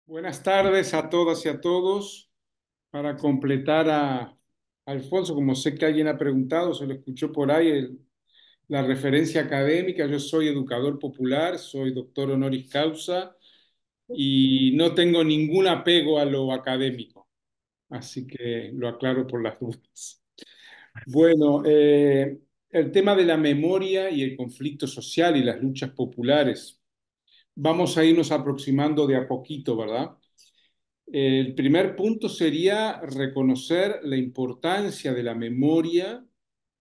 Buenas tardes a todas y a todos. Para completar a Alfonso, como sé que alguien ha preguntado, se lo escuchó por ahí la referencia académica. Yo soy educador popular, soy doctor honoris causa y no tengo ningún apego a lo académico. Así que lo aclaro por las dudas. Bueno, el tema de la memoria y el conflicto social y las luchas populares. Vamos a irnos aproximando de a poquito, ¿verdad? El primer punto sería reconocer la importancia de la memoria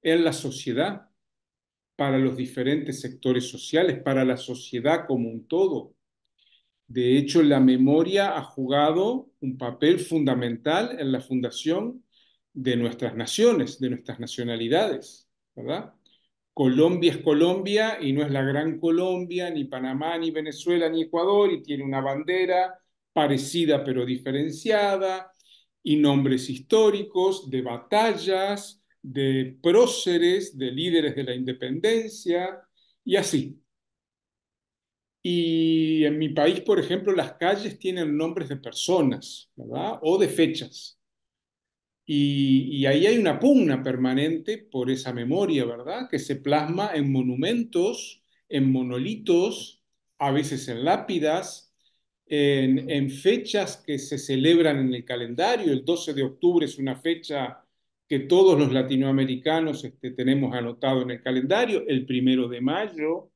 en la sociedad, para los diferentes sectores sociales, para la sociedad como un todo. De hecho, la memoria ha jugado un papel fundamental en la fundación de nuestras naciones, de nuestras nacionalidades, ¿verdad? Colombia es Colombia y no es la Gran Colombia, ni Panamá, ni Venezuela, ni Ecuador, y tiene una bandera parecida pero diferenciada, y nombres históricos de batallas, de próceres, de líderes de la independencia, y así. Y en mi país, por ejemplo, las calles tienen nombres de personas, ¿verdad? O de fechas. Y ahí hay una pugna permanente por esa memoria, ¿verdad? Que se plasma en monumentos, en monolitos, a veces en lápidas, en fechas que se celebran en el calendario. El 12 de octubre es una fecha que todos los latinoamericanos tenemos anotado en el calendario, el 1 de mayo,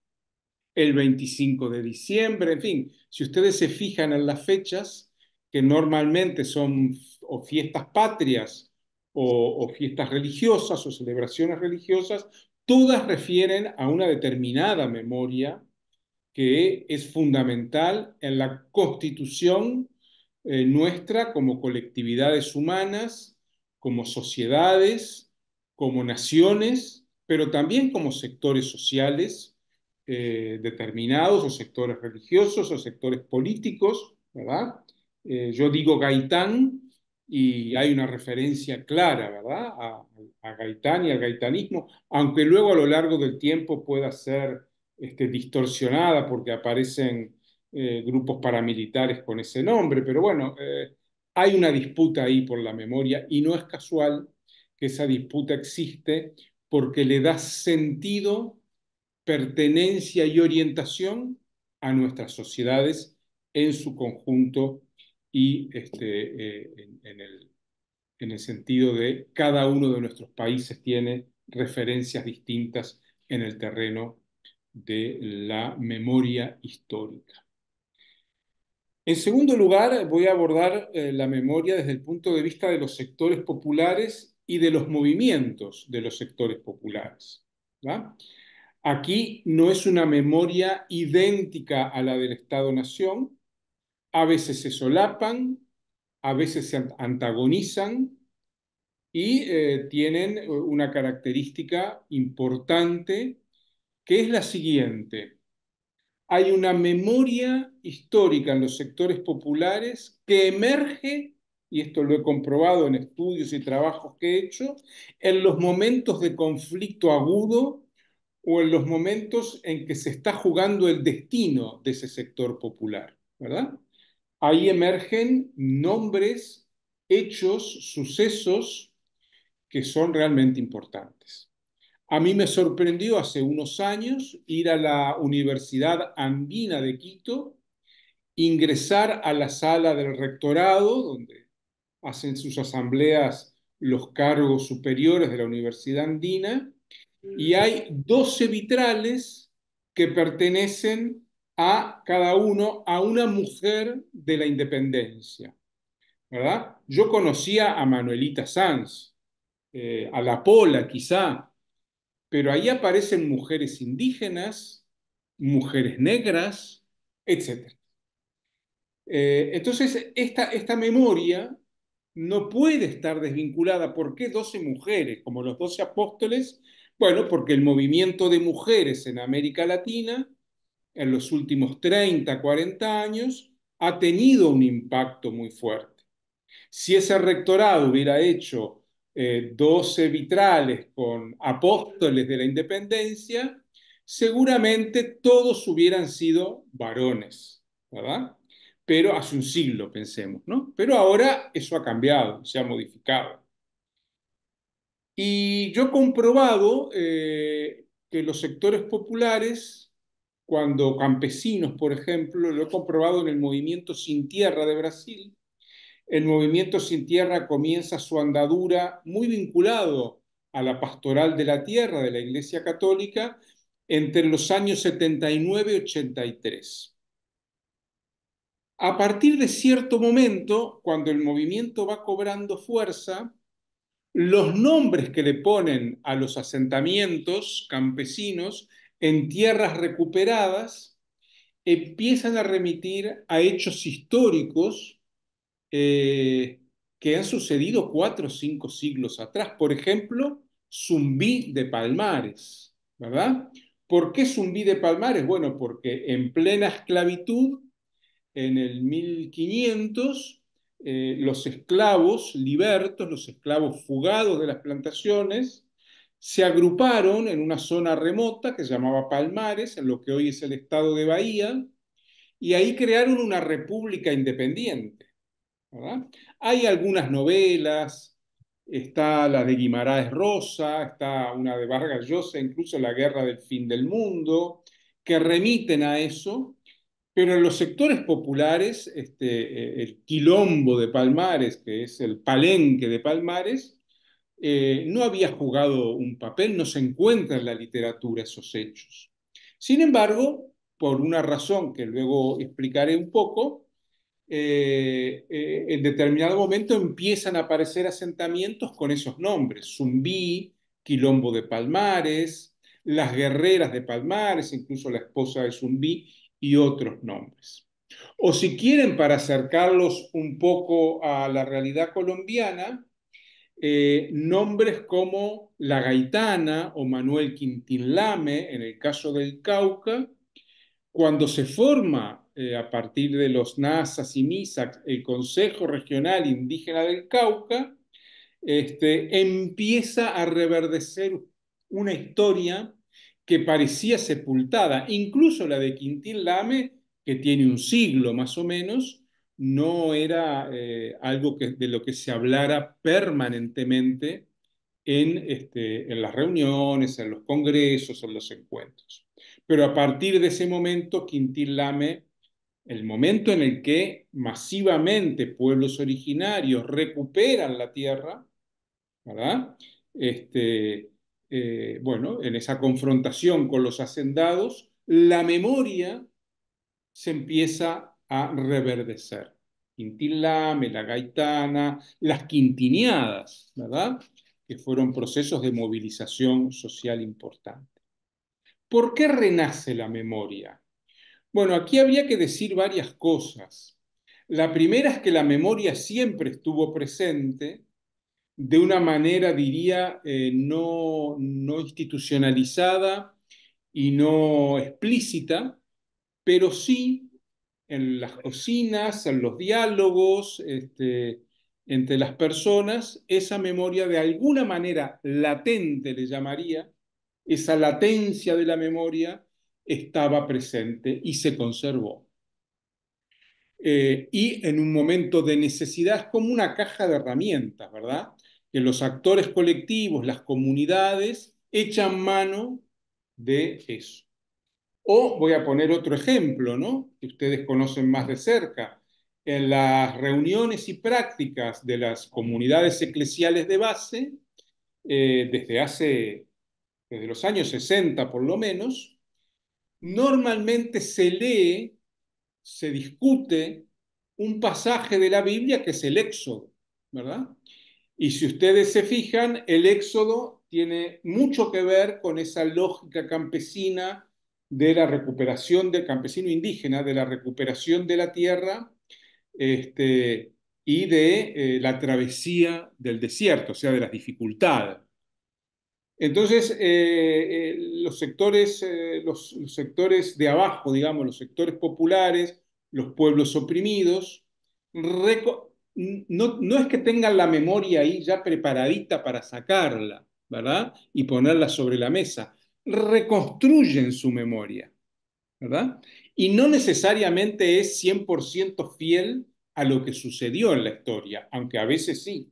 el 25 de diciembre, en fin, si ustedes se fijan en las fechas, que normalmente son o fiestas patrias o fiestas religiosas o celebraciones religiosas, todas refieren a una determinada memoria que es fundamental en la constitución nuestra como colectividades humanas, como sociedades, como naciones, pero también como sectores sociales determinados, o sectores religiosos, o sectores políticos, ¿verdad? Yo digo Gaitán y hay una referencia clara, ¿verdad? A Gaitán y al gaitanismo, aunque luego a lo largo del tiempo pueda ser distorsionada porque aparecen grupos paramilitares con ese nombre, pero bueno, hay una disputa ahí por la memoria y no es casual que esa disputa existe porque le da sentido, pertenencia y orientación a nuestras sociedades en su conjunto y en el sentido de cada uno de nuestros países tiene referencias distintas en el terreno de la memoria histórica. En segundo lugar, voy a abordar la memoria desde el punto de vista de los sectores populares y de los movimientos de los sectores populares, ¿va? Aquí no es una memoria idéntica a la del Estado-Nación, a veces se solapan, a veces se antagonizan y tienen una característica importante que es la siguiente. Hay una memoria histórica en los sectores populares que emerge, y esto lo he comprobado en estudios y trabajos que he hecho, en los momentos de conflicto agudo o en los momentos en que se está jugando el destino de ese sector popular, ¿verdad? Ahí emergen nombres, hechos, sucesos que son realmente importantes. A mí me sorprendió hace unos años ir a la Universidad Andina de Quito, ingresar a la sala del rectorado, donde hacen sus asambleas los cargos superiores de la Universidad Andina, y hay 12 vitrales que pertenecen a cada uno a una mujer de la independencia, ¿verdad? Yo conocía a Manuelita Sanz, a La Pola quizá, pero ahí aparecen mujeres indígenas, mujeres negras, etc. Entonces, esta memoria no puede estar desvinculada. ¿Por qué 12 mujeres, como los 12 apóstoles? Bueno, porque el movimiento de mujeres en América Latina en los últimos 30, 40 años ha tenido un impacto muy fuerte. Si ese rectorado hubiera hecho 12 vitrales con apóstoles de la independencia, seguramente todos hubieran sido varones, ¿verdad? pero hace un siglo, pensemos, ¿no? Pero ahora eso ha cambiado, se ha modificado. Y yo he comprobado que los sectores populares, cuando campesinos, por ejemplo, lo he comprobado en el movimiento Sin Tierra de Brasil. El movimiento Sin Tierra comienza su andadura muy vinculado a la pastoral de la tierra de la Iglesia Católica entre los años 79 y 83. A partir de cierto momento, cuando el movimiento va cobrando fuerza, los nombres que le ponen a los asentamientos campesinos en tierras recuperadas empiezan a remitir a hechos históricos eh, que han sucedido 4 o 5 siglos atrás. Por ejemplo, Zumbí de Palmares, ¿verdad? ¿Por qué Zumbí de Palmares? Bueno, porque en plena esclavitud, en el 1500, los esclavos libertos, los esclavos fugados de las plantaciones, se agruparon en una zona remota que se llamaba Palmares, en lo que hoy es el estado de Bahía, y ahí crearon una república independiente, ¿verdad? Hay algunas novelas, está la de Guimarães Rosa, está una de Vargas Llosa, incluso La Guerra del Fin del Mundo, que remiten a eso, pero en los sectores populares, el quilombo de Palmares, que es el palenque de Palmares, no había jugado un papel, no se encuentra en la literatura esos hechos. Sin embargo, por una razón que luego explicaré un poco, en determinado momento empiezan a aparecer asentamientos con esos nombres: Zumbí, Quilombo de Palmares, las guerreras de Palmares, incluso la esposa de Zumbí y otros nombres. O si quieren, para acercarlos un poco a la realidad colombiana, nombres como La Gaitana o Manuel Quintín Lame, en el caso del Cauca, cuando se forma a partir de los NASAs y MISAC el Consejo Regional Indígena del Cauca, empieza a reverdecer una historia que parecía sepultada. Incluso la de Quintín Lame, que tiene un siglo más o menos, no era algo de lo que se hablara permanentemente en las reuniones, en los congresos, en los encuentros. Pero a partir de ese momento, Quintín Lame, el momento en el que masivamente pueblos originarios recuperan la tierra, ¿verdad? Bueno, en esa confrontación con los hacendados, la memoria se empieza a reverdecer. Quintín Lame, la gaitana, las quintineadas, ¿verdad? Que fueron procesos de movilización social importante. ¿Por qué renace la memoria? Bueno, aquí habría que decir varias cosas. La primera es que la memoria siempre estuvo presente de una manera, diría, no institucionalizada y no explícita, pero sí en las cocinas, en los diálogos, entre las personas, esa memoria de alguna manera latente, le llamaría, esa latencia de la memoria estaba presente y se conservó. Y en un momento de necesidad es como una caja de herramientas, ¿verdad? Que los actores colectivos, las comunidades, echan mano de eso. O voy a poner otro ejemplo, ¿no? Que ustedes conocen más de cerca. En las reuniones y prácticas de las comunidades eclesiales de base, desde los años 60 por lo menos, normalmente se discute un pasaje de la Biblia que es el Éxodo, ¿verdad? Y si ustedes se fijan, el Éxodo tiene mucho que ver con esa lógica campesina de la recuperación del campesino indígena, de la recuperación de la tierra, y de la travesía del desierto, o sea, de las dificultades. Entonces, los sectores de abajo, digamos, los sectores populares, los pueblos oprimidos, no es que tengan la memoria ahí ya preparadita para sacarla, ¿verdad? Y ponerla sobre la mesa. Reconstruyen su memoria. ¿verdad? Y no necesariamente es 100% fiel a lo que sucedió en la historia, aunque a veces sí.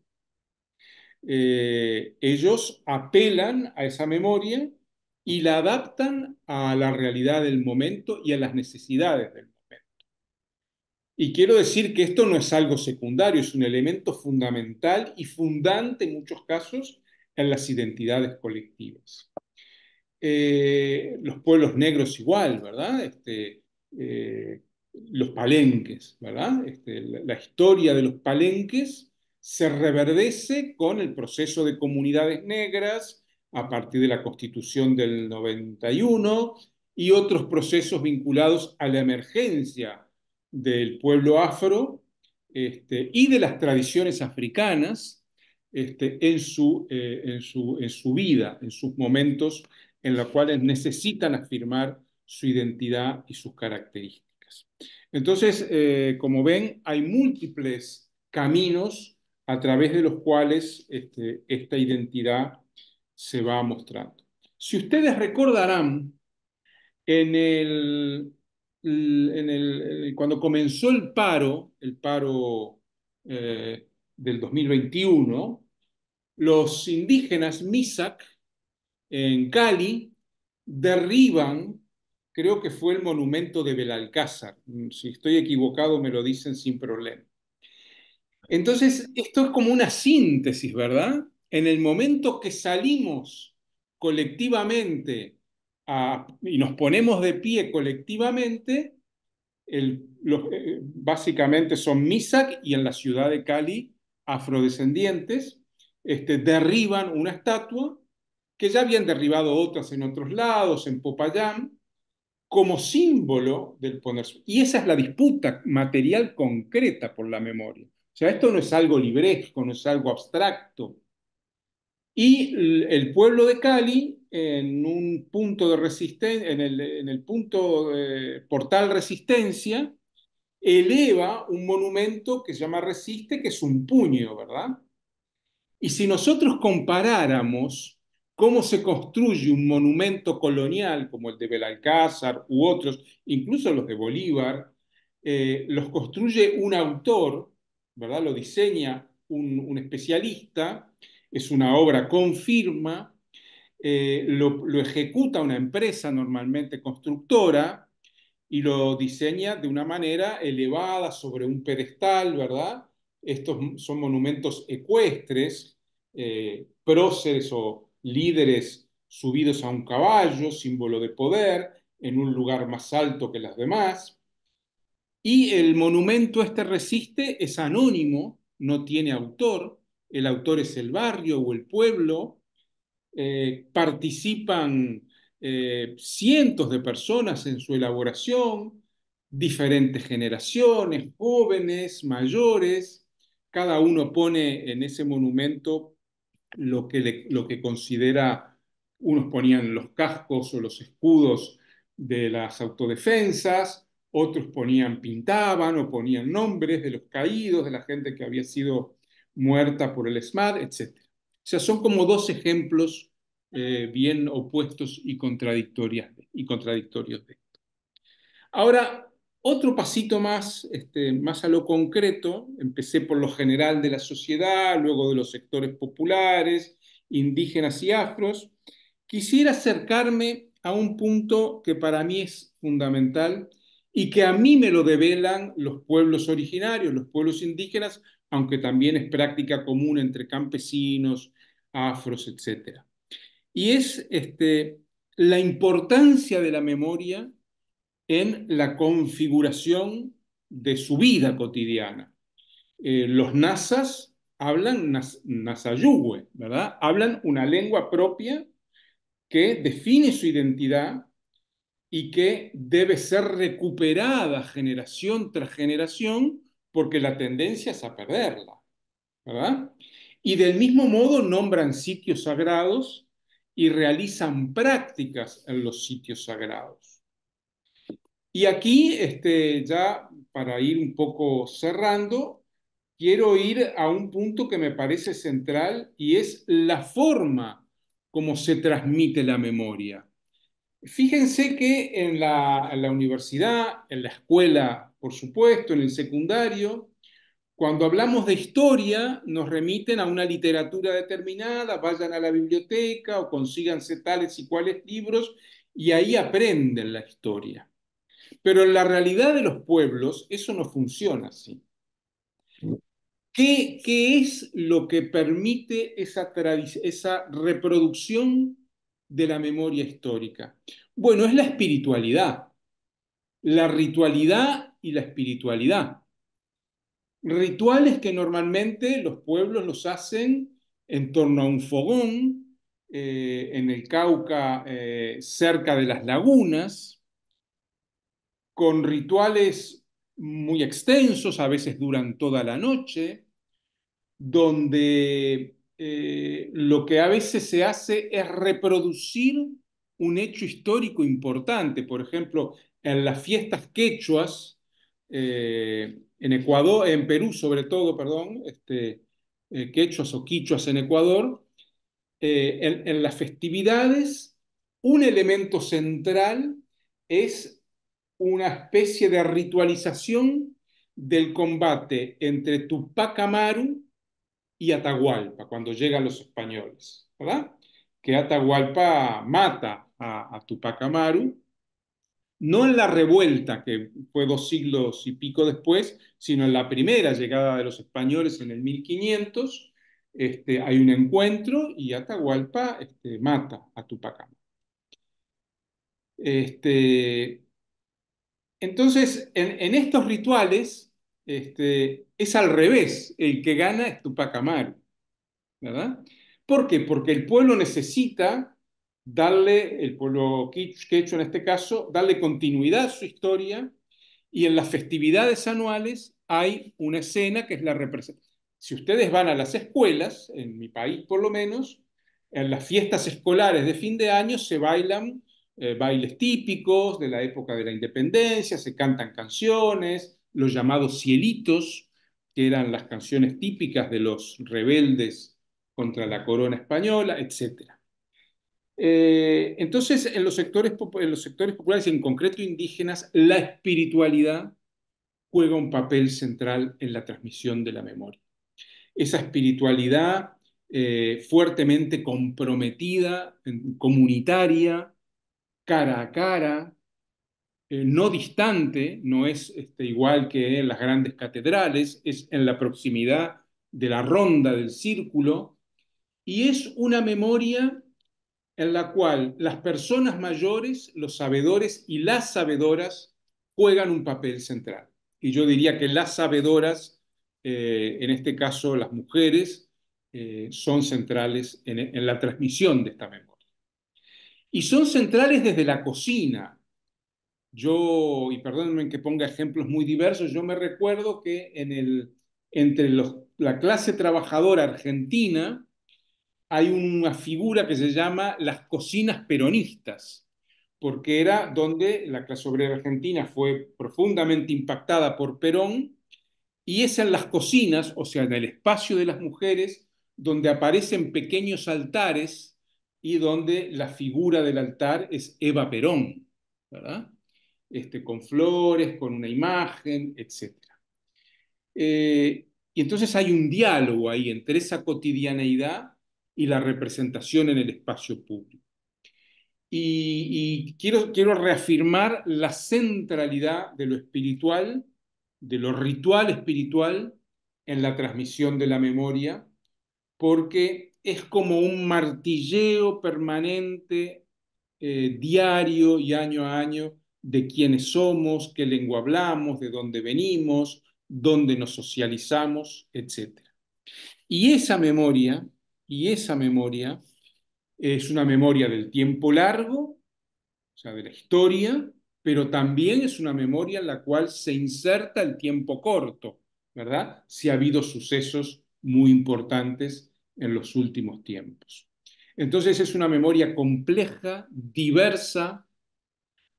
Ellos apelan a esa memoria y la adaptan a la realidad del momento y a las necesidades del momento. Y quiero decir que esto no es algo secundario, es un elemento fundamental y fundante en muchos casos en las identidades colectivas. Los pueblos negros igual, ¿verdad? Los palenques, ¿verdad? La historia de los palenques se reverdece con el proceso de comunidades negras a partir de la Constitución del 91 y otros procesos vinculados a la emergencia del pueblo afro y de las tradiciones africanas en su vida, en sus momentos en los cuales necesitan afirmar su identidad y sus características. Entonces, como ven, hay múltiples caminos a través de los cuales esta identidad se va mostrando. Si ustedes recordarán, en cuando comenzó el paro del 2021, los indígenas Misak en Cali derriban, creo que fue el monumento de Belalcázar. Si estoy equivocado, me lo dicen sin problema. Entonces, esto es como una síntesis, ¿verdad? En el momento que salimos colectivamente y nos ponemos de pie colectivamente, básicamente son Misak y en la ciudad de Cali, afrodescendientes, derriban una estatua que ya habían derribado otras en otros lados, en Popayán, como símbolo del poder. Y esa es la disputa material concreta por la memoria. O sea, esto no es algo libresco, no es algo abstracto. Y el pueblo de Cali, en un punto de resistencia, en el punto Portal Resistencia, eleva un monumento que se llama Resiste, que es un puño, ¿verdad? Y si nosotros comparáramos cómo se construye un monumento colonial como el de Belalcázar u otros, incluso los de Bolívar, los construye un autor, ¿verdad? Lo diseña un especialista, es una obra con firma, lo ejecuta una empresa normalmente constructora y lo diseña de una manera elevada sobre un pedestal, ¿verdad? Estos son monumentos ecuestres, próceres o líderes subidos a un caballo, símbolo de poder, en un lugar más alto que las demás. Y el monumento resiste, es anónimo, no tiene autor, el autor es el barrio o el pueblo, participan cientos de personas en su elaboración, diferentes generaciones, jóvenes, mayores, cada uno pone en ese monumento lo que considera, unos ponían los cascos o los escudos de las autodefensas, otros pintaban o ponían nombres de los caídos, de la gente que había sido muerta por el ESMAD, etc. O sea, son como dos ejemplos bien opuestos y contradictorios de. Ahora, otro pasito más, más a lo concreto, empecé por lo general de la sociedad, luego de los sectores populares, indígenas y afros. Quisiera acercarme a un punto que para mí es fundamental y que a mí me lo develan los pueblos originarios, los pueblos indígenas, aunque también es práctica común entre campesinos, afros, etcétera. Y es la importancia de la memoria en la configuración de su vida cotidiana. Los nasas hablan nasayugüe, ¿verdad? Hablan una lengua propia que define su identidad y que debe ser recuperada generación tras generación porque la tendencia es a perderla, ¿verdad? Y del mismo modo nombran sitios sagrados y realizan prácticas en los sitios sagrados. Y aquí, ya para ir un poco cerrando, quiero ir a un punto que me parece central y es la forma como se transmite la memoria. Fíjense que en la universidad, en la escuela, por supuesto, en el secundario, cuando hablamos de historia, nos remiten a una literatura determinada, vayan a la biblioteca o consíganse tales y cuales libros y ahí aprenden la historia. Pero en la realidad de los pueblos eso no funciona así. ¿Qué es lo que permite esa reproducción de la memoria histórica? Bueno, es la espiritualidad, la ritualidad y la espiritualidad. Rituales que normalmente los pueblos los hacen en torno a un fogón, en el Cauca, cerca de las lagunas, con rituales muy extensos, a veces duran toda la noche, donde lo que a veces se hace es reproducir un hecho histórico importante. Por ejemplo, en las fiestas quechuas, en Ecuador, en Perú sobre todo, perdón, quechuas o quichuas en Ecuador, en las festividades, un elemento central es una especie de ritualización del combate entre Tupac Amaru y Atahualpa, cuando llegan los españoles, ¿verdad? Que Atahualpa mata a Tupac Amaru, no en la revuelta, que fue 2 siglos y pico después, sino en la primera llegada de los españoles en el 1500, hay un encuentro y Atahualpa mata a Tupac Amaru. Este, entonces, en estos rituales, es al revés, el que gana es Tupac Amaru. ¿Verdad? ¿Por qué? Porque el pueblo necesita darle, el pueblo quechua en este caso, darle continuidad a su historia y en las festividades anuales hay una escena que es la representación. Si ustedes van a las escuelas, en mi país por lo menos, en las fiestas escolares de fin de año se bailan bailes típicos de la época de la independencia, se cantan canciones, los llamados cielitos, que eran las canciones típicas de los rebeldes contra la corona española, etcétera. Entonces, en los sectores populares y en concreto indígenas, la espiritualidad juega un papel central en la transmisión de la memoria. Esa espiritualidad fuertemente comprometida, comunitaria, cara a cara, no distante, no es igual que en las grandes catedrales, es en la proximidad de la ronda del círculo, y es una memoria en la cual las personas mayores, los sabedores y las sabedoras juegan un papel central. Y yo diría que las sabedoras, en este caso las mujeres, son centrales en la transmisión de esta memoria. Y son centrales desde la cocina. Yo, y perdónenme que ponga ejemplos muy diversos, yo me recuerdo que entre la clase trabajadora argentina, hay una figura que se llama las cocinas peronistas, porque era donde la clase obrera argentina fue profundamente impactada por Perón, y es en las cocinas, o sea, en el espacio de las mujeres, donde aparecen pequeños altares y donde la figura del altar es Eva Perón, ¿verdad? Con flores, con una imagen, etc. Y entonces hay un diálogo ahí entre esa cotidianeidad y la representación en el espacio público. Y quiero reafirmar la centralidad de lo espiritual, de lo ritual espiritual en la transmisión de la memoria, porque es como un martilleo permanente, diario y año a año, de quiénes somos, qué lengua hablamos, de dónde venimos, dónde nos socializamos, etc. Y esa memoria, y esa memoria es una memoria del tiempo largo, o sea, de la historia, pero también es una memoria en la cual se inserta el tiempo corto, ¿verdad? Si ha habido sucesos muy importantes en los últimos tiempos. Entonces es una memoria compleja, diversa,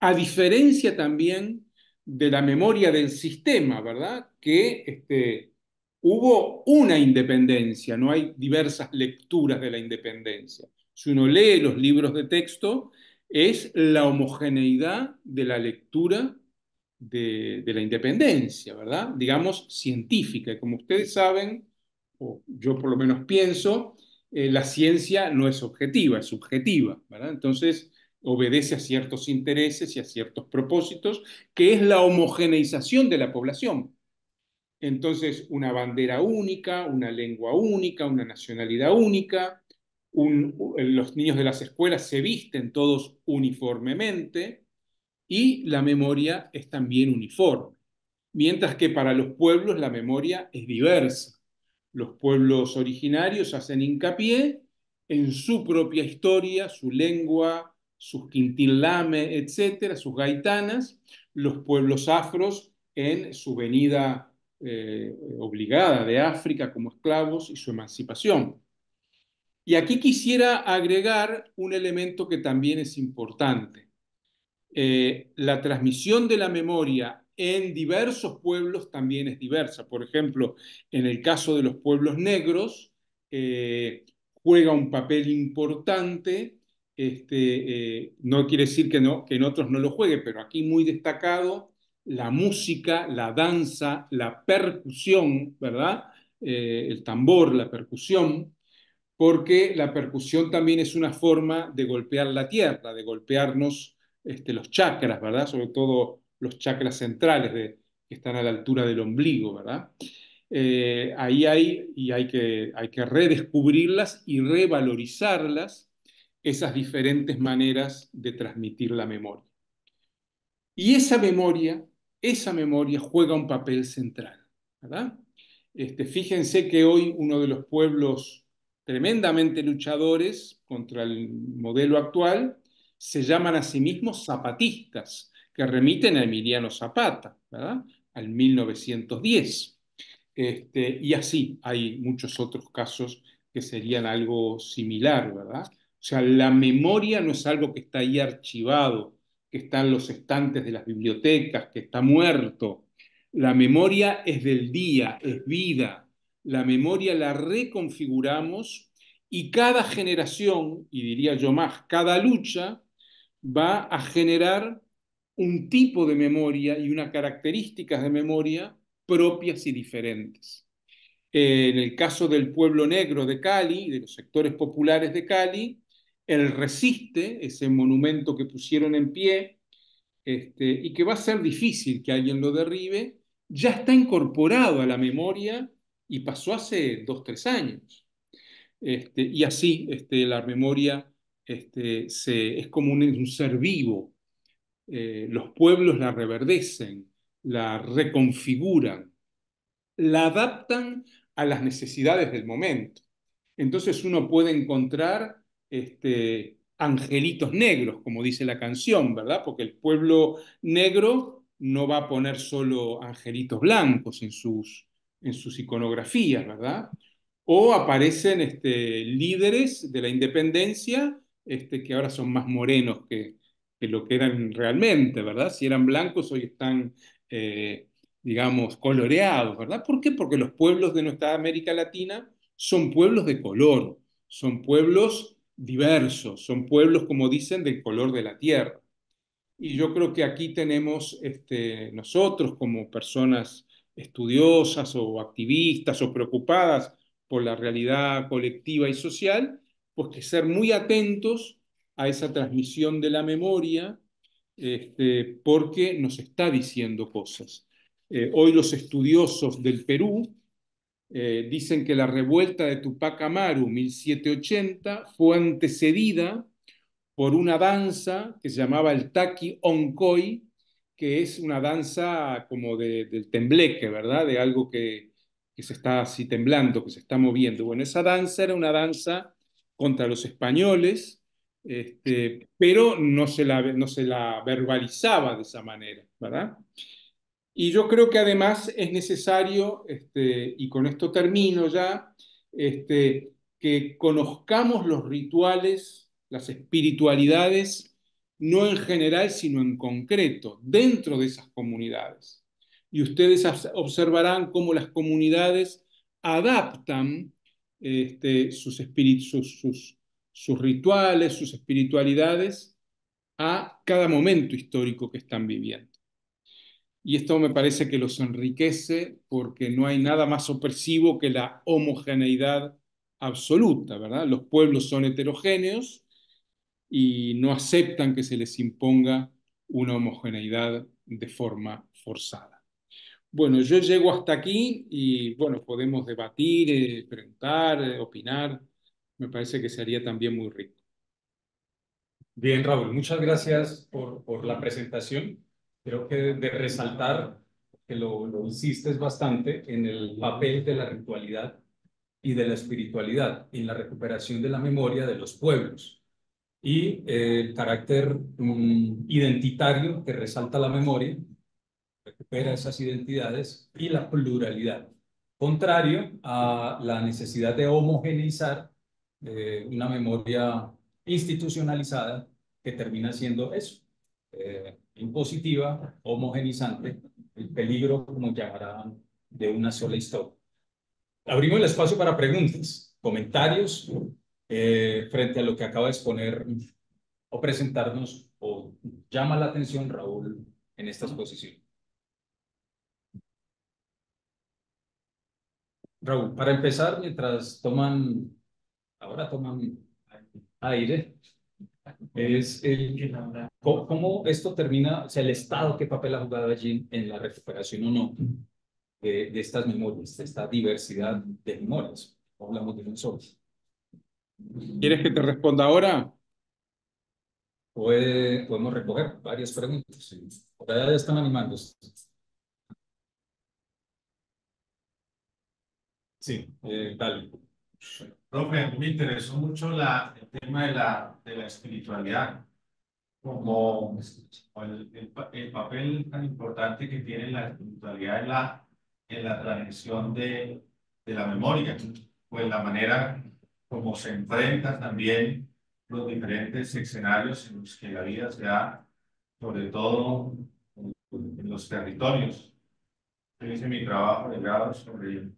a diferencia también de la memoria del sistema, ¿verdad? Que hubo una independencia, no hay diversas lecturas de la independencia. Si uno lee los libros de texto, es la homogeneidad de la lectura de la independencia, ¿verdad? Digamos, científica. Y como ustedes saben, o yo por lo menos pienso, la ciencia no es objetiva, es subjetiva, ¿verdad? Entonces, obedece a ciertos intereses y a ciertos propósitos, que es la homogeneización de la población. Entonces, una bandera única, una lengua única, una nacionalidad única, los niños de las escuelas se visten todos uniformemente y la memoria es también uniforme. Mientras que para los pueblos la memoria es diversa. Los pueblos originarios hacen hincapié en su propia historia, su lengua, sus quintilame, etcétera, sus gaitanas, los pueblos afros en su venida obligada de África como esclavos y su emancipación. Y aquí quisiera agregar un elemento que también es importante. La transmisión de la memoria en diversos pueblos también es diversa. Por ejemplo, en el caso de los pueblos negros, juega un papel importante. No quiere decir que en otros no lo juegue, pero aquí muy destacado la música, la danza, la percusión, ¿verdad? El tambor, la percusión, porque la percusión también es una forma de golpear la tierra, de golpearnos los chakras, ¿verdad? Sobre todo los chakras centrales que están a la altura del ombligo, ¿verdad? Ahí hay que redescubrirlas y revalorizarlas, esas diferentes maneras de transmitir la memoria. Y esa memoria juega un papel central, ¿verdad? Fíjense que hoy uno de los pueblos tremendamente luchadores contra el modelo actual se llaman a sí mismos zapatistas, que remiten a Emiliano Zapata, ¿verdad? Al 1910. Y así hay muchos otros casos que serían algo similar, ¿verdad? O sea, la memoria no es algo que está ahí archivado, que está en los estantes de las bibliotecas, que está muerto. La memoria es del día, es vida. La memoria la reconfiguramos y cada generación, y diría yo más, cada lucha va a generar un tipo de memoria y unas características de memoria propias y diferentes. En el caso del pueblo negro de Cali, de los sectores populares de Cali, el Resiste, ese monumento que pusieron en pie, y que va a ser difícil que alguien lo derribe, ya está incorporado a la memoria y pasó hace 2, 3 años. Y así la memoria es como un ser vivo. Los pueblos la reverdecen, la reconfiguran, la adaptan a las necesidades del momento. Entonces uno puede encontrar angelitos negros, como dice la canción, ¿verdad? Porque el pueblo negro no va a poner solo angelitos blancos en sus iconografías, ¿verdad? O aparecen líderes de la independencia que ahora son más morenos que lo que eran realmente, ¿verdad? Si eran blancos, hoy están digamos, coloreados, ¿verdad? ¿Por qué? Porque los pueblos de nuestra América Latina son pueblos de color, son pueblos diversos, son pueblos, como dicen, del color de la tierra. Y yo creo que aquí tenemos nosotros como personas estudiosas o activistas o preocupadas por la realidad colectiva y social, pues que ser muy atentos a esa transmisión de la memoria, porque nos está diciendo cosas. Hoy los estudiosos del Perú dicen que la revuelta de Tupac Amaru, 1780, fue antecedida por una danza que se llamaba el Taki Onkoi, que es una danza como del tembleque, ¿verdad? De algo que se está así temblando, que se está moviendo. Bueno, esa danza era una danza contra los españoles, pero no se la verbalizaba de esa manera, ¿verdad? Y yo creo que además es necesario, y con esto termino ya, que conozcamos los rituales, las espiritualidades, no en general, sino en concreto, dentro de esas comunidades. Y ustedes observarán cómo las comunidades adaptan sus rituales, sus espiritualidades a cada momento histórico que están viviendo. Y esto me parece que los enriquece porque no hay nada más opresivo que la homogeneidad absoluta, ¿verdad? Los pueblos son heterogéneos y no aceptan que se les imponga una homogeneidad de forma forzada. Bueno, yo llego hasta aquí y bueno, podemos debatir, preguntar, opinar. Me parece que sería también muy rico. Bien, Raúl, muchas gracias por la presentación. Creo que de resaltar, que lo insistes bastante en el papel de la ritualidad y de la espiritualidad en la recuperación de la memoria de los pueblos y el carácter identitario que resalta la memoria, recupera esas identidades y la pluralidad, contrario a la necesidad de homogeneizar una memoria institucionalizada que termina siendo eso, impositiva, homogenizante, el peligro, como llamarán, de una sola historia. Abrimos el espacio para preguntas, comentarios frente a lo que acaba de exponer o presentarnos o llama la atención Raúl en esta exposición. Raúl, para empezar, mientras toman aire, es cómo esto termina, o sea, el Estado, qué papel ha jugado allí en la recuperación o no de estas memorias, de esta diversidad de memorias. Hablamos de nosotros. ¿Quieres que te responda ahora? Podemos recoger varias preguntas. Sí. Por allá ya están animándose. Sí, dale. Profe, a mí me interesó mucho el tema de la espiritualidad, como el papel tan importante que tiene la espiritualidad en la transmisión de la memoria, pues la manera como se enfrentan también los diferentes escenarios en los que la vida se da, sobre todo en los territorios. Yo hice mi trabajo de grado sobre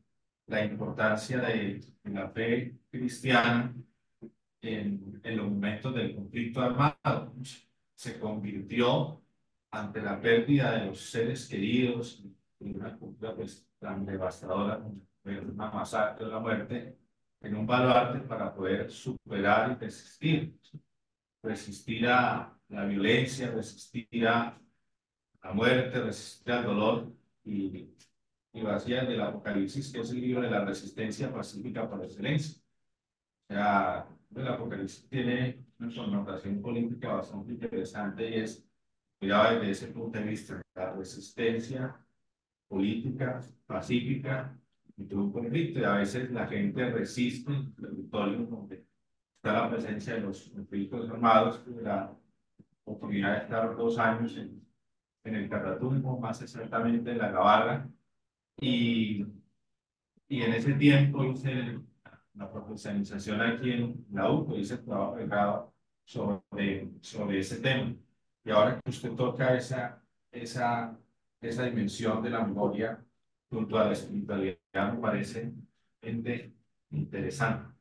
la importancia de la fe cristiana en los momentos del conflicto armado. Se convirtió ante la pérdida de los seres queridos en una cultura pues, tan devastadora como una masacre o la muerte, en un baluarte para poder superar y resistir. Resistir a la violencia, resistir a la muerte, resistir al dolor y vacía del Apocalipsis, que es el libro de la resistencia pacífica por excelencia. O sea, el Apocalipsis tiene una connotación política bastante interesante y es, mirado desde ese punto de vista, la resistencia política, pacífica, y un conflicto, y a veces la gente resiste en territorios donde está la presencia de los conflictos armados, la oportunidad de estar 2 años en el Catatumbo, más exactamente en la Gabarra, y, y en ese tiempo hice la profesionalización aquí en la UCO, hice el trabajo de grado sobre ese tema. Y ahora que usted toca esa dimensión de la memoria junto a la espiritualidad, me parece interesante.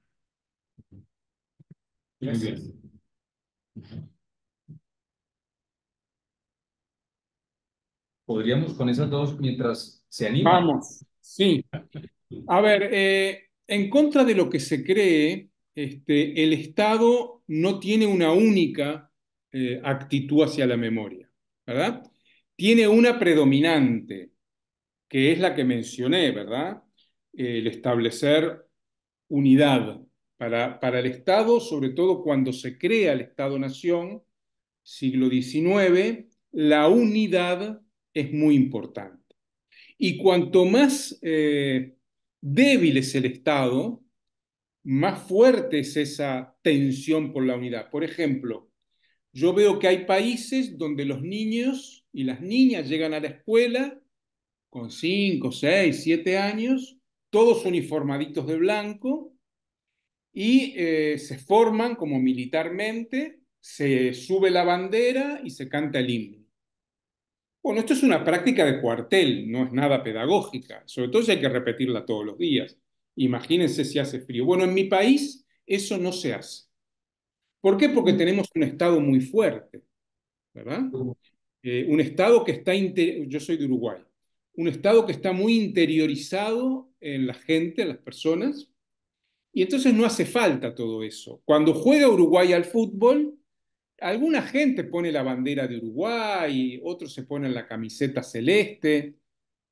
Muy bien. Podríamos con esas dos mientras se animan. Vamos, sí. A ver, en contra de lo que se cree, el Estado no tiene una única actitud hacia la memoria, ¿verdad? Tiene una predominante, que es la que mencioné, ¿verdad? El establecer unidad. Para el Estado, sobre todo cuando se crea el Estado-Nación, siglo XIX, la unidad es muy importante. Y cuanto más débil es el Estado, más fuerte es esa tensión por la unidad. Por ejemplo, yo veo que hay países donde los niños y las niñas llegan a la escuela con 5, 6, 7 años, todos uniformaditos de blanco y se forman como militarmente, se sube la bandera y se canta el himno. Bueno, esto es una práctica de cuartel, no es nada pedagógica, sobre todo si hay que repetirla todos los días. Imagínense si hace frío. Bueno, en mi país eso no se hace. ¿Por qué? Porque tenemos un Estado muy fuerte. ¿verdad? Un Estado que está, yo soy de Uruguay, un Estado que está muy interiorizado en la gente, en las personas, y entonces no hace falta todo eso. Cuando juega Uruguay al fútbol, alguna gente pone la bandera de Uruguay, otros se ponen la camiseta celeste,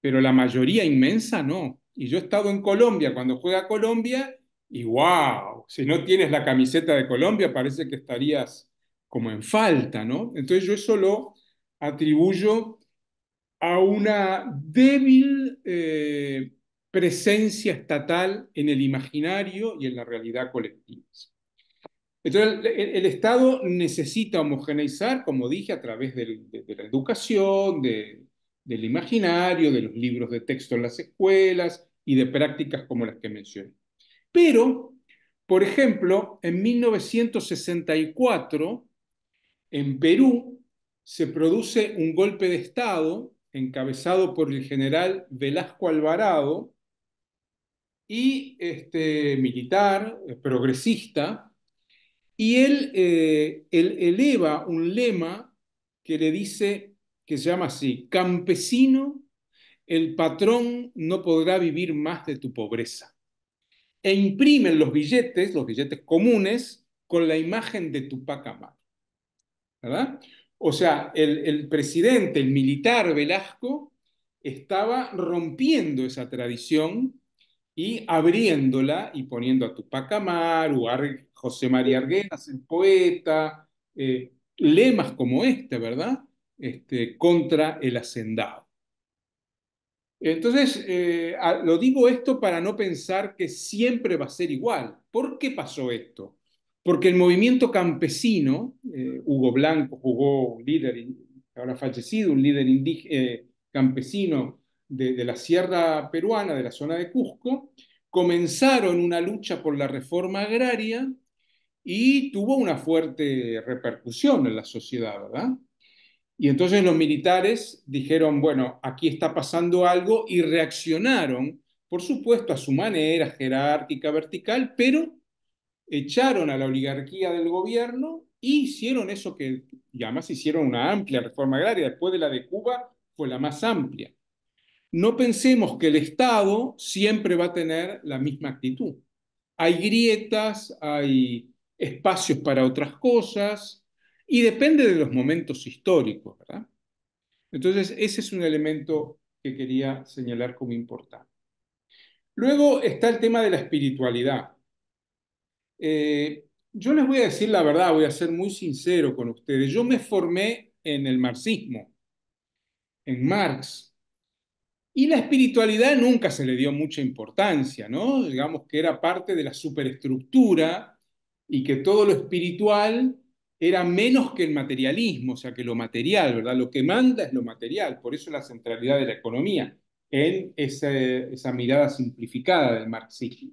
pero la mayoría inmensa no. Y yo he estado en Colombia cuando juega Colombia y wow, si no tienes la camiseta de Colombia parece que estarías como en falta, ¿no? Entonces yo eso lo atribuyo a una débil presencia estatal en el imaginario y en la realidad colectiva. Entonces, el Estado necesita homogeneizar, como dije, a través de la educación, del imaginario, de los libros de texto en las escuelas y de prácticas como las que mencioné. Pero, por ejemplo, en 1964, en Perú, se produce un golpe de Estado encabezado por el general Velasco Alvarado y militar, progresista, y él eleva un lema que le dice, que se llama así: campesino, el patrón no podrá vivir más de tu pobreza. E imprimen los billetes comunes, con la imagen de Tupac Amaru, ¿verdad? O sea, el presidente, el militar Velasco, estaba rompiendo esa tradición y abriéndola y poniendo a Tupac Amaru, a José María Arguedas, el poeta, lemas como este, ¿verdad? Contra el hacendado. Entonces, lo digo esto para no pensar que siempre va a ser igual. ¿Por qué pasó esto? Porque el movimiento campesino, Hugo Blanco jugó un líder, ahora fallecido, un líder campesino de la sierra peruana, de la zona de Cusco, comenzaron una lucha por la reforma agraria y tuvo una fuerte repercusión en la sociedad, ¿verdad? Y entonces los militares dijeron, bueno, aquí está pasando algo y reaccionaron, por supuesto, a su manera jerárquica, vertical, pero echaron a la oligarquía del gobierno y hicieron eso y además hicieron una amplia reforma agraria. Después de la de Cuba fue la más amplia. No pensemos que el Estado siempre va a tener la misma actitud. Hay grietas, hay espacios para otras cosas y depende de los momentos históricos, ¿verdad? Entonces, ese es un elemento que quería señalar como importante. Luego está el tema de la espiritualidad. Yo les voy a decir la verdad, voy a ser muy sincero con ustedes. Yo me formé en el marxismo, en Marx, y la espiritualidad nunca se le dio mucha importancia, ¿no? Digamos que era parte de la superestructura y que todo lo espiritual era menos que el materialismo, o sea, que lo material, ¿verdad? Lo que manda es lo material, por eso la centralidad de la economía en esa mirada simplificada del marxismo.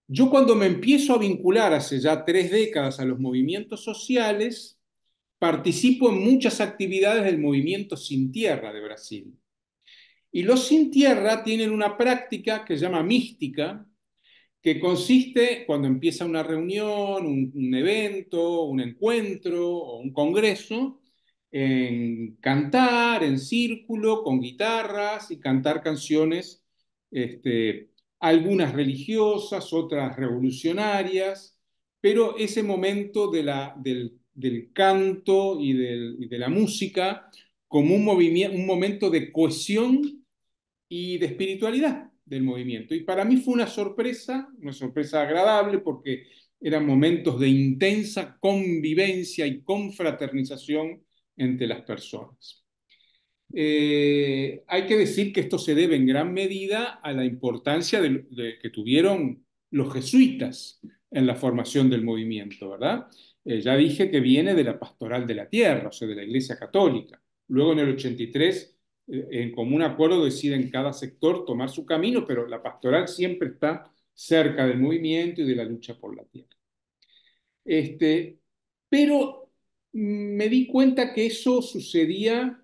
Yo cuando me empiezo a vincular hace ya 3 décadas a los movimientos sociales, participo en muchas actividades del movimiento Sin Tierra de Brasil. Y los Sin Tierra tienen una práctica que se llama mística, que consiste, cuando empieza una reunión, un evento, un encuentro o un congreso, en cantar en círculo con guitarras y cantar canciones, algunas religiosas, otras revolucionarias, pero ese momento del canto y de la música como un momento de cohesión y de espiritualidad del movimiento. Y para mí fue una sorpresa agradable, porque eran momentos de intensa convivencia y confraternización entre las personas. Hay que decir que esto se debe en gran medida a la importancia que tuvieron los jesuitas en la formación del movimiento, ¿verdad? Ya dije que viene de la pastoral de la tierra, o sea, de la Iglesia Católica. Luego en el 83, en común acuerdo, deciden cada sector tomar su camino, pero la pastoral siempre está cerca del movimiento y de la lucha por la tierra. Pero me di cuenta que eso sucedía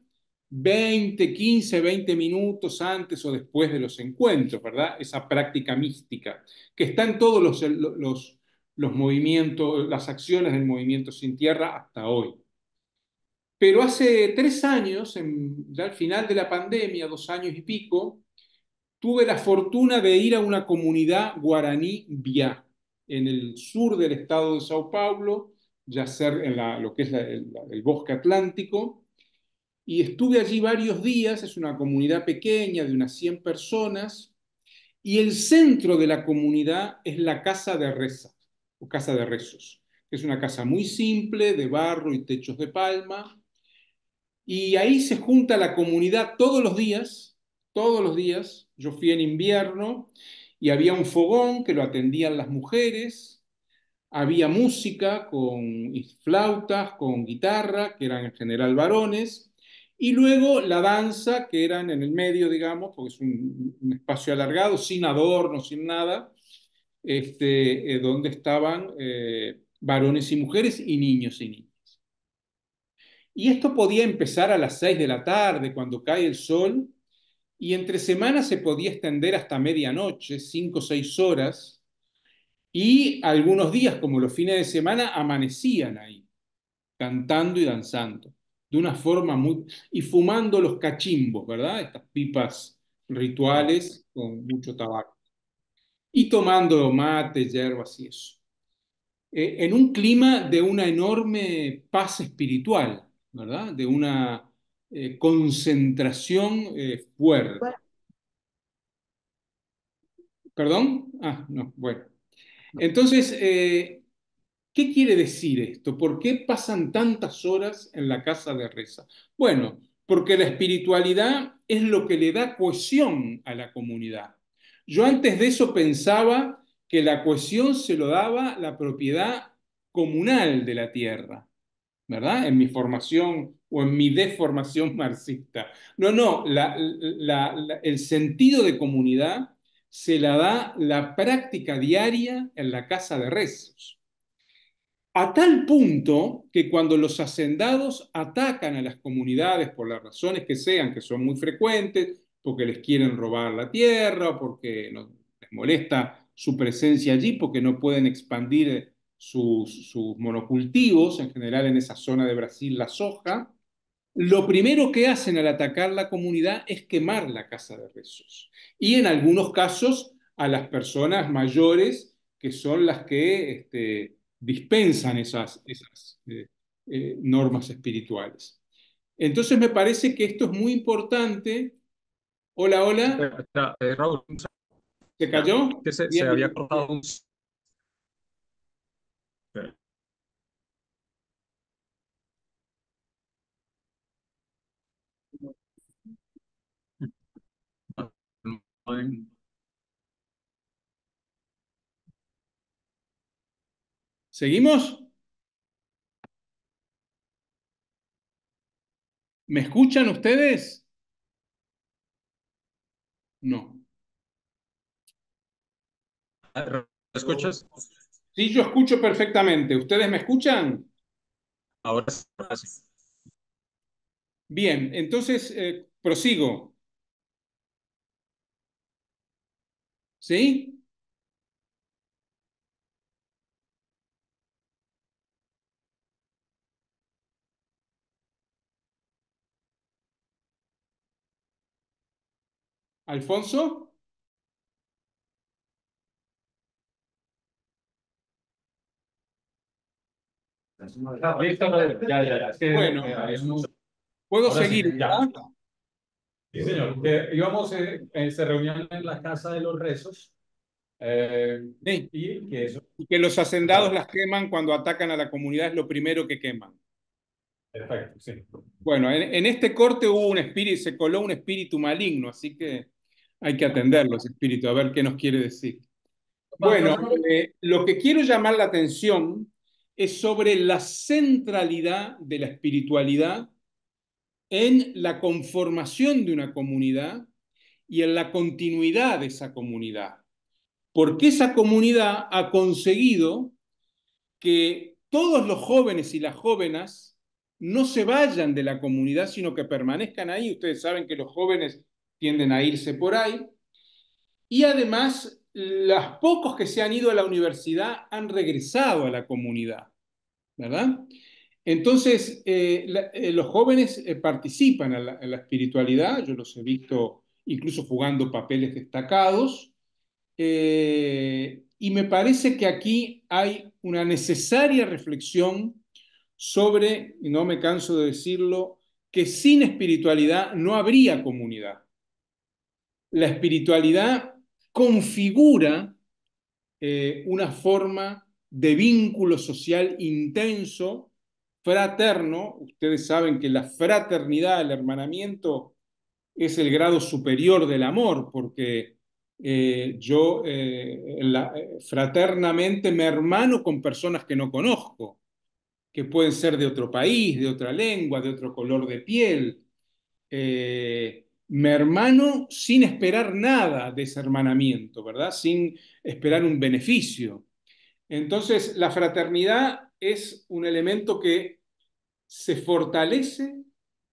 20 minutos antes o después de los encuentros, ¿verdad? Esa práctica mística, que está en todos los movimientos, las acciones del movimiento Sin Tierra hasta hoy. Pero hace 3 años, ya al final de la pandemia, 2 años y pico, tuve la fortuna de ir a una comunidad guaraní Biá, en el sur del estado de Sao Paulo, ya ser en lo que es el bosque atlántico, y estuve allí varios días. Es una comunidad pequeña de unas 100 personas, y el centro de la comunidad es la casa de reza, o casa de rezos. Es una casa muy simple, de barro y techos de palma, y ahí se junta la comunidad todos los días, todos los días. Yo fui en invierno y había un fogón que lo atendían las mujeres, había música con flautas, con guitarra, que eran en general varones, y luego la danza, que eran en el medio, digamos, porque es un espacio alargado, sin adornos, sin nada, donde estaban varones y mujeres y niños y niñas. Y esto podía empezar a las 6 de la tarde, cuando cae el sol, y entre semanas se podía extender hasta medianoche, 5 o 6 horas, y algunos días, como los fines de semana, amanecían ahí, cantando y danzando, de una forma muy... y fumando los cachimbos, ¿verdad? Estas pipas rituales con mucho tabaco, y tomando mate, hierbas y eso. En un clima de una enorme paz espiritual, ¿verdad? De una concentración fuerte. ¿Perdón? Ah, no, bueno. Entonces, ¿qué quiere decir esto? ¿Por qué pasan tantas horas en la casa de reza? Bueno, porque la espiritualidad es lo que le da cohesión a la comunidad. Yo antes de eso pensaba que la cohesión se lo daba la propiedad comunal de la tierra, ¿verdad? En mi formación o en mi deformación marxista. No, no, el sentido de comunidad se la da la práctica diaria en la casa de rezos. A tal punto que cuando los hacendados atacan a las comunidades por las razones que sean, que son muy frecuentes, porque les quieren robar la tierra, o porque les molesta su presencia allí, porque no pueden expandir sus monocultivos, en general en esa zona de Brasil la soja, lo primero que hacen al atacar la comunidad es quemar la casa de rezos. Y en algunos casos a las personas mayores, que son las que dispensan esas normas espirituales. Entonces me parece que esto es muy importante. Hola, hola. Raúl, ¿Se cayó? que se Bien, había bien. cortado un... ¿Seguimos? ¿Me escuchan ustedes? No. ¿Me escuchas? Sí, yo escucho perfectamente. ¿Ustedes me escuchan? Ahora sí. Ahora sí. Bien, entonces prosigo. ¿Sí? ¿Alfonso? Listo, ya, ya, ya. Es que, Bueno, habíamos... puedo Ahora sí, seguir, ya. ¿verdad? Sí, señor. Íbamos, se reunían en la casa de los rezos, Sí. y que eso, Y que los hacendados claro, las queman cuando atacan a la comunidad, es lo primero que queman. perfecto, sí. Bueno, en este corte hubo un espíritu, se coló un espíritu maligno, así que hay que atenderlo, ese espíritu, a ver qué nos quiere decir. Bueno, lo que quiero llamar la atención es sobre la centralidad de la espiritualidad en la conformación de una comunidad y en la continuidad de esa comunidad. Porque esa comunidad ha conseguido que todos los jóvenes y las jóvenes no se vayan de la comunidad, sino que permanezcan ahí. Ustedes saben que los jóvenes tienden a irse por ahí. Y además, los pocos que se han ido a la universidad han regresado a la comunidad, ¿verdad? Entonces, los jóvenes participan en la espiritualidad, yo los he visto incluso jugando papeles destacados, y me parece que aquí hay una necesaria reflexión sobre, y no me canso de decirlo, que sin espiritualidad no habría comunidad. La espiritualidad configura una forma de vínculo social intenso, fraterno. Ustedes saben que la fraternidad, el hermanamiento, es el grado superior del amor, porque fraternamente me hermano con personas que no conozco, que pueden ser de otro país, de otra lengua, de otro color de piel. Me hermano sin esperar nada de ese hermanamiento, ¿verdad? Sin esperar un beneficio. Entonces, la fraternidad es un elemento que se fortalece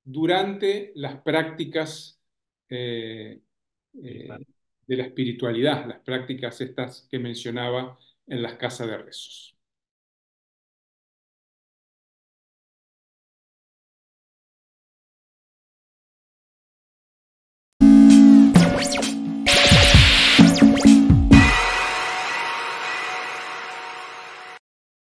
durante las prácticas eh, eh, de la espiritualidad, las prácticas estas que mencionaba en las casas de rezos.